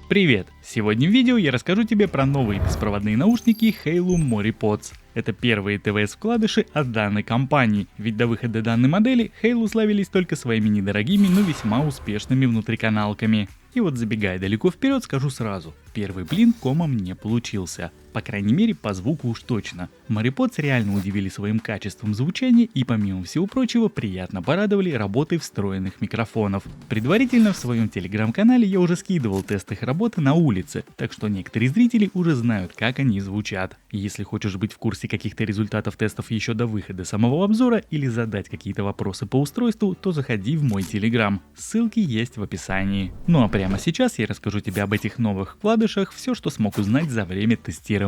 Привет! Сегодня в видео я расскажу тебе про новые беспроводные наушники Halo MoriPods. Это первые ТВС-вкладыши от данной компании, ведь до выхода данной модели Halo славились только своими недорогими, но весьма успешными внутриканалками. И вот забегая далеко вперед, скажу сразу, первый блин комом не получился. По крайней мере, по звуку уж точно. MoriPods реально удивили своим качеством звучания и, помимо всего прочего, приятно порадовали работой встроенных микрофонов. Предварительно в своем телеграм-канале я уже скидывал тест их работы на улице, так что некоторые зрители уже знают, как они звучат. Если хочешь быть в курсе каких-то результатов тестов еще до выхода самого обзора или задать какие-то вопросы по устройству, то заходи в мой телеграм. Ссылки есть в описании. Ну а прямо сейчас я расскажу тебе об этих новых вкладышах, все, что смог узнать за время тестирования.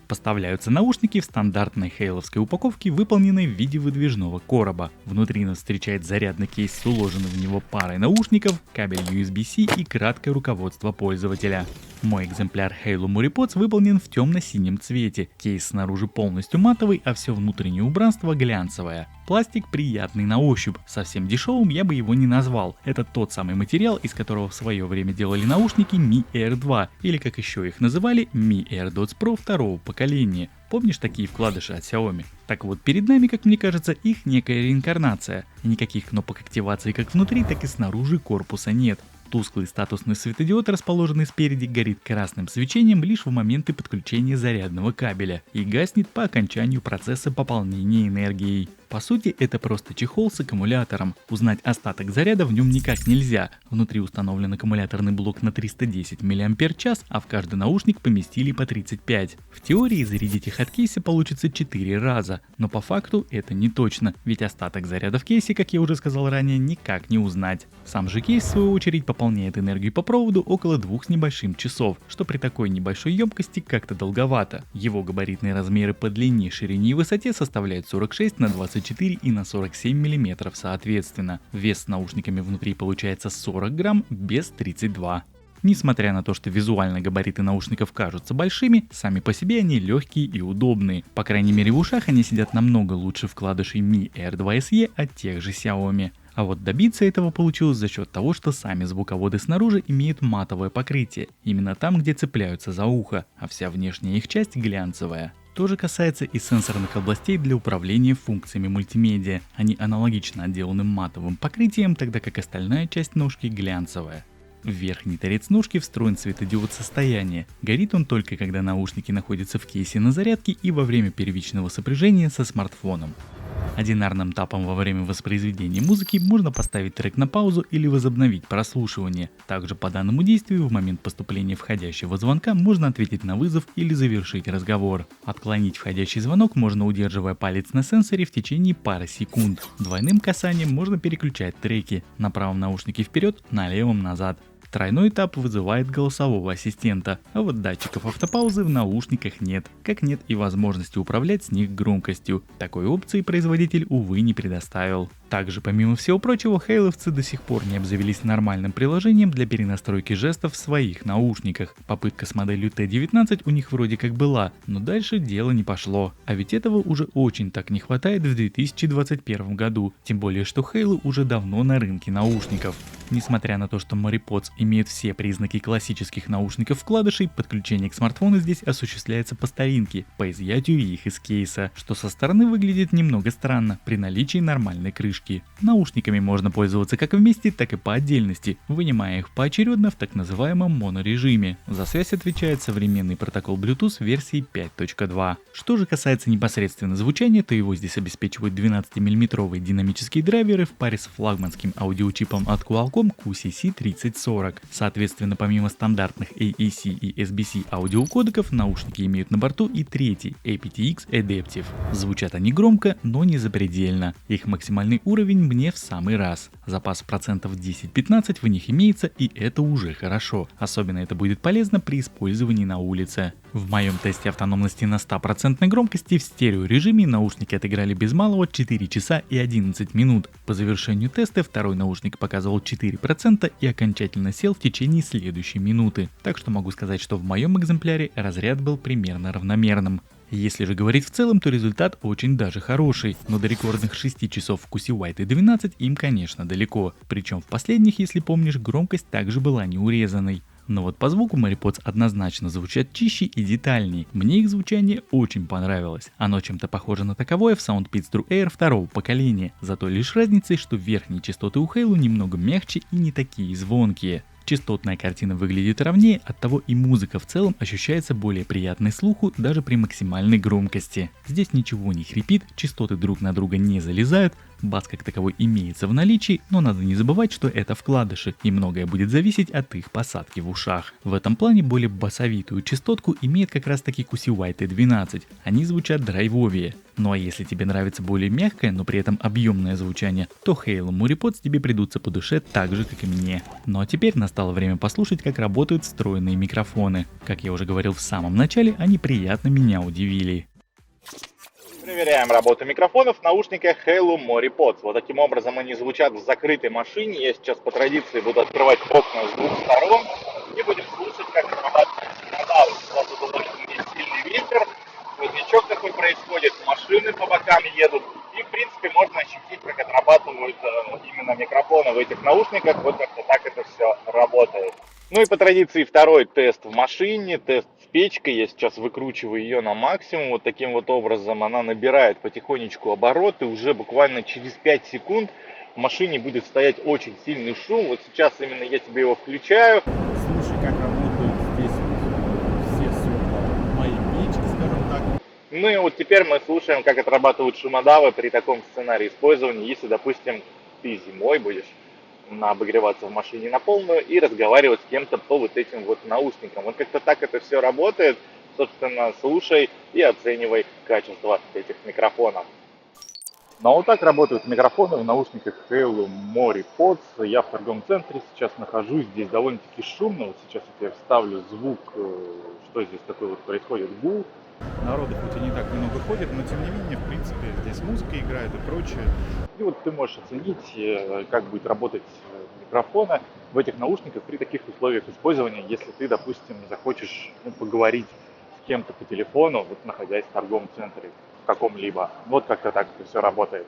Поставляются наушники в стандартной хейловской упаковке, выполненной в виде выдвижного короба. Внутри нас встречает зарядный кейс с уложенным в него парой наушников, кабель USB-C и краткое руководство пользователя. Мой экземпляр Halo MoriPods выполнен в темно-синем цвете, кейс снаружи полностью матовый, а все внутреннее убранство глянцевое. Пластик приятный на ощупь, совсем дешевым я бы его не назвал. Это тот самый материал, из которого в свое время делали наушники Mi Air 2, или как еще их называли, Mi AirDots Pro второго поколения. Помнишь такие вкладыши от Xiaomi? Так вот, перед нами, как мне кажется, их некая реинкарнация. Никаких кнопок активации как внутри, так и снаружи корпуса нет. Тусклый статусный светодиод, расположенный спереди, горит красным свечением лишь в моменты подключения зарядного кабеля и гаснет по окончанию процесса пополнения энергией. По сути, это просто чехол с аккумулятором. Узнать остаток заряда в нем никак нельзя. Внутри установлен аккумуляторный блок на 310 мАч, а в каждый наушник поместили по 35. В теории зарядить их от кейса получится 4 раза, но по факту это не точно, ведь остаток заряда в кейсе, как я уже сказал ранее, никак не узнать. Сам же кейс, в свою очередь, пополняет энергию по проводу около 2 с небольшим часов, что при такой небольшой емкости как-то долговато. Его габаритные размеры по длине, ширине и высоте составляют 46 на 24 и на 47 мм соответственно. Вес с наушниками внутри получается 40 грамм, без 32. Несмотря на то, что визуально габариты наушников кажутся большими, сами по себе они легкие и удобные. По крайней мере в ушах они сидят намного лучше вкладышей Mi Air 2 SE от тех же Xiaomi. А вот добиться этого получилось за счет того, что сами звуководы снаружи имеют матовое покрытие, именно там, где цепляются за ухо, а вся внешняя их часть глянцевая. То же касается и сенсорных областей для управления функциями мультимедиа. Они аналогично отделаны матовым покрытием, тогда как остальная часть ножки глянцевая. В верхний торец ножки встроен светодиод состояния. Горит он только когда наушники находятся в кейсе на зарядке и во время первичного сопряжения со смартфоном. Одинарным тапом во время воспроизведения музыки можно поставить трек на паузу или возобновить прослушивание. Также по данному действию в момент поступления входящего звонка можно ответить на вызов или завершить разговор. Отклонить входящий звонок можно, удерживая палец на сенсоре в течение пары секунд. Двойным касанием можно переключать треки: на правом наушнике вперед, на левом назад. Тройной тап вызывает голосового ассистента, а вот датчиков автопаузы в наушниках нет, как нет и возможности управлять с них громкостью. Такой опции производитель, увы, не предоставил. Также, помимо всего прочего, хейловцы до сих пор не обзавелись нормальным приложением для перенастройки жестов в своих наушниках. Попытка с моделью T19 у них вроде как была, но дальше дело не пошло. А ведь этого уже очень так не хватает в 2021 году, тем более что Halo уже давно на рынке наушников. Несмотря на то, что MoriPods имеет все признаки классических наушников-вкладышей, подключение к смартфону здесь осуществляется по старинке, по изъятию их из кейса, что со стороны выглядит немного странно при наличии нормальной крышки. Наушниками можно пользоваться как вместе, так и по отдельности, вынимая их поочередно в так называемом монорежиме. За связь отвечает современный протокол Bluetooth версии 5.2. Что же касается непосредственно звучания, то его здесь обеспечивают 12-мм динамические драйверы в паре с флагманским аудиочипом от Qualcomm QCC3040. Соответственно, помимо стандартных AAC и SBC аудиокодеков, наушники имеют на борту и третий aptX Adaptive. Звучат они громко, но не запредельно. Их максимальный уровень мне в самый раз. Запас процентов 10-15 в них имеется, и это уже хорошо. Особенно это будет полезно при использовании на улице. В моем тесте автономности на 100% громкости в стереорежиме наушники отыграли без малого 4 часа и 11 минут. По завершению теста второй наушник показывал 4% и окончательно сел в течение следующей минуты. Так что могу сказать, что в моем экземпляре разряд был примерно равномерным. Если же говорить в целом, то результат очень даже хороший, но до рекордных 6 часов в QC YT12 им, конечно, далеко. Причем в последних, если помнишь, громкость также была не урезанной. Но вот по звуку MoriPods однозначно звучат чище и детальнее. Мне их звучание очень понравилось. Оно чем-то похоже на таковое в Soundpeats True Air второго поколения, зато лишь разницей, что верхние частоты у Halo немного мягче и не такие звонкие. Частотная картина выглядит ровнее, оттого и музыка в целом ощущается более приятной слуху даже при максимальной громкости. Здесь ничего не хрипит, частоты друг на друга не залезают, бас как таковой имеется в наличии, но надо не забывать, что это вкладыши, и многое будет зависеть от их посадки в ушах. В этом плане более басовитую частотку имеет как раз таки QC YT12, они звучат драйвовее. Ну а если тебе нравится более мягкое, но при этом объемное звучание, то Halo MoriPods тебе придутся по душе так же, как и мне. Ну а теперь настало время послушать, как работают встроенные микрофоны. Как я уже говорил в самом начале, они приятно меня удивили. Проверяем работу микрофонов в наушниках Halo MoriPods. Вот таким образом они звучат в закрытой машине. Я сейчас по традиции буду открывать окна с двух сторон и будем слушать, как срабатывает сигнал. Вот тут очень сильный ветер, ветерок такой происходит, машины по бокам едут. И в принципе можно ощутить, как отрабатывают именно микрофоны в этих наушниках. Вот как-то так это все работает. Ну и по традиции второй тест в машине, тест с печкой. Я сейчас выкручиваю ее на максимум. Вот таким вот образом она набирает потихонечку обороты. Уже буквально через 5 секунд в машине будет стоять очень сильный шум. Вот сейчас именно я тебе его включаю. Слушай, как работают здесь все сопла моей печки, скажем так. Ну и вот теперь мы слушаем, как отрабатывают шумодавы при таком сценарии использования. Если, допустим, ты зимой будешь обогреваться в машине на полную и разговаривать с кем-то по вот этим вот наушникам. Вот как-то так это все работает. Собственно, слушай и оценивай качество этих микрофонов. Ну а вот так работают микрофоны в наушниках Halo MoriPods. Я в торговом центре сейчас нахожусь, здесь довольно-таки шумно. Вот сейчас я тебе вставлю звук, что здесь такое вот происходит, гул. Народу хоть и не так много ходит, но тем не менее, в принципе, здесь музыка играет и прочее. И вот ты можешь оценить, как будет работать микрофон в этих наушниках при таких условиях использования, если ты, допустим, захочешь поговорить с кем-то по телефону, вот находясь в торговом центре каком-либо. Вот как-то так это все работает.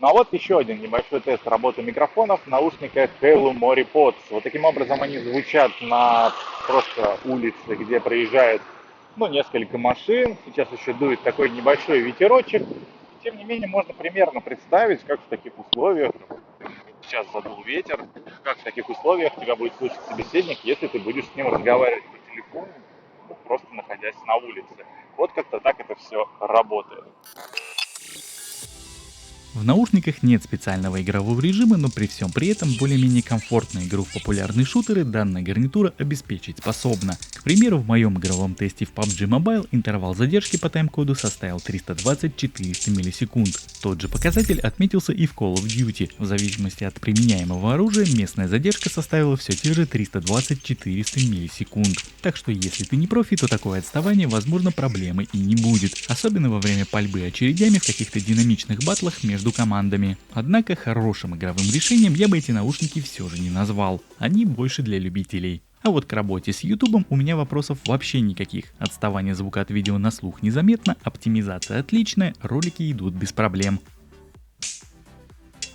Ну а вот еще один небольшой тест работы микрофонов в наушниках Halo MoriPods. Вот таким образом они звучат на просто улице, где проезжает несколько машин. Сейчас еще дует такой небольшой ветерочек. Тем не менее, можно примерно представить, как в таких условиях, сейчас задул ветер, как в таких условиях тебя будет слушать собеседник, если ты будешь с ним разговаривать по телефону, просто находясь на улице. Вот как-то так это все работает. В наушниках нет специального игрового режима, но при всем при этом более-менее комфортную игру в популярные шутеры данная гарнитура обеспечить способна. К примеру, в моем игровом тесте в PUBG Mobile интервал задержки по тайм-коду составил 320-400 миллисекунд. Тот же показатель отметился и в Call of Duty. В зависимости от применяемого оружия местная задержка составила все те же 320-400 миллисекунд. Так что если ты не профи, то такое отставание возможно проблемой и не будет. Особенно во время пальбы очередями в каких-то динамичных батлах между командами. Однако хорошим игровым решением я бы эти наушники все же не назвал. Они больше для любителей. А вот к работе с YouTube у меня вопросов вообще никаких. Отставание звука от видео на слух незаметно, оптимизация отличная, ролики идут без проблем.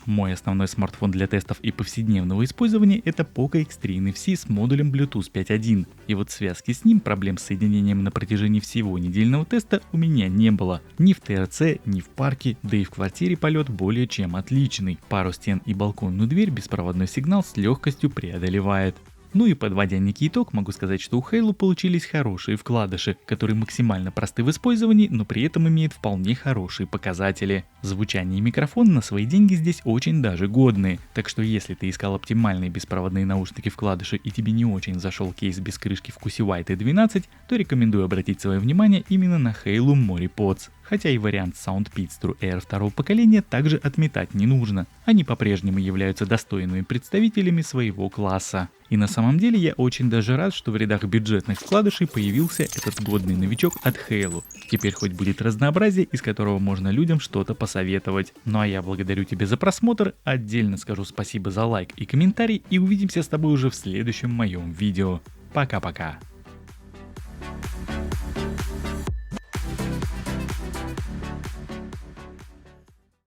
Мой основной смартфон для тестов и повседневного использования это Poco X3 NFC с модулем Bluetooth 5.1. И вот в связке с ним проблем с соединением на протяжении всего недельного теста у меня не было. Ни в ТРЦ, ни в парке, да и в квартире полет более чем отличный. Пару стен и балконную дверь беспроводной сигнал с легкостью преодолевает. Ну и подводя некий итог, могу сказать, что у Halo получились хорошие вкладыши, которые максимально просты в использовании, но при этом имеют вполне хорошие показатели. Звучание и микрофон на свои деньги здесь очень даже годные, так что если ты искал оптимальные беспроводные наушники вкладыши и тебе не очень зашел кейс без крышки в QC YT12, то рекомендую обратить свое внимание именно на Halo MoriPods. Хотя и вариант Soundpeats True Air второго поколения также отметать не нужно. Они по-прежнему являются достойными представителями своего класса. И на самом деле я очень даже рад, что в рядах бюджетных вкладышей появился этот годный новичок от Halo. Теперь хоть будет разнообразие, из которого можно людям что-то посоветовать. Ну а я благодарю тебя за просмотр, отдельно скажу спасибо за лайк и комментарий и увидимся с тобой уже в следующем моем видео. Пока-пока.